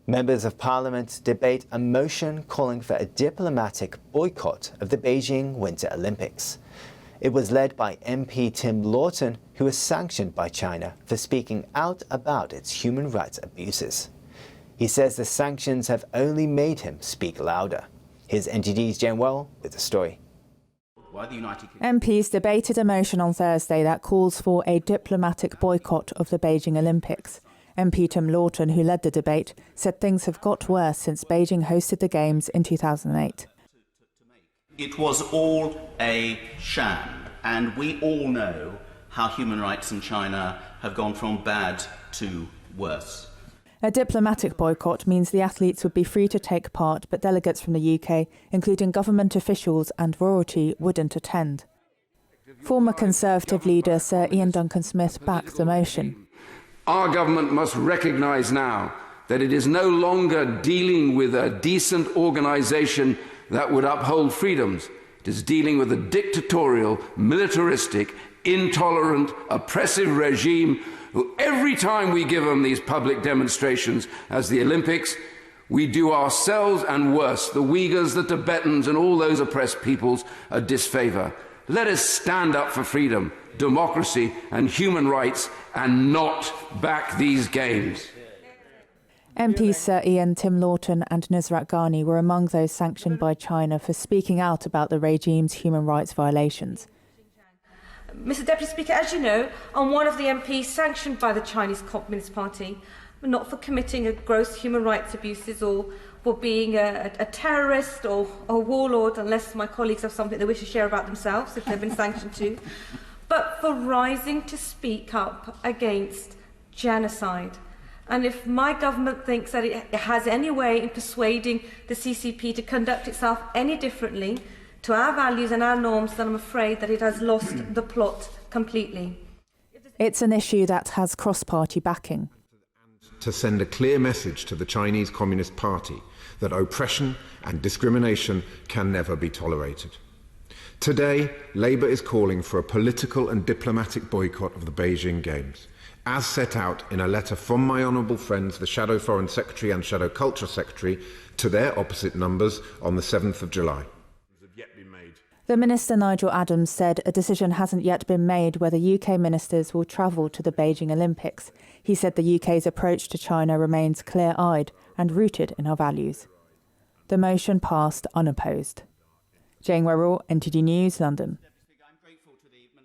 Members of Parliament debate a motion calling for a diplomatic boycott of the Beijing Winter Olympics. It was led by MP Tim Loughton, who was sanctioned by China for speaking out about its human rights abuses. He says the sanctions have only made him speak louder. Here's NTD's Werrell with the story. MPs debated a motion on Thursday that calls for a diplomatic boycott of the Beijing Olympics. MP Tim Loughton, who led the debate, said things have got worse since Beijing hosted the Games in 2008. It was all a sham, and we all know how human rights in China have gone from bad to worse. A diplomatic boycott means the athletes would be free to take part, but delegates from the UK, including government officials and royalty, wouldn't attend. Former Conservative leader Sir Ian Duncan-Smith backed the motion. Our government must recognise now that it is no longer dealing with a decent organisation that would uphold freedoms. It is dealing with a dictatorial, militaristic, intolerant, oppressive regime who, every time we give them these public demonstrations as the Olympics, we do ourselves and worse, the Uyghurs, the Tibetans and all those oppressed peoples, a disfavour. Let us stand up for freedom, democracy and human rights and not back these games. MPs Sir Ian, Tim Loughton and Nusrat Ghani were among those sanctioned by China for speaking out about the regime's human rights violations. Mr Deputy Speaker, as you know, I'm one of the MPs sanctioned by the Chinese Communist Party, not for committing gross human rights abuses or for being a terrorist or a warlord, unless my colleagues have something they wish to share about themselves, if they've been sanctioned too, but for rising to speak up against genocide. And if my government thinks that it has any way in persuading the CCP to conduct itself any differently to our values and our norms, then I'm afraid that it has lost the plot completely. It's an issue that has cross-party backing. To send a clear message to the Chinese Communist Party that oppression and discrimination can never be tolerated. Today, Labour is calling for a political and diplomatic boycott of the Beijing Games, as set out in a letter from my honourable friends, the Shadow Foreign Secretary and Shadow Culture Secretary, to their opposite numbers on the 7th of July. The Minister Nigel Adams said a decision hasn't yet been made whether UK ministers will travel to the Beijing Olympics. He said the UK's approach to China remains clear-eyed and rooted in our values. The motion passed unopposed. Jane Werrell, NTD News, London.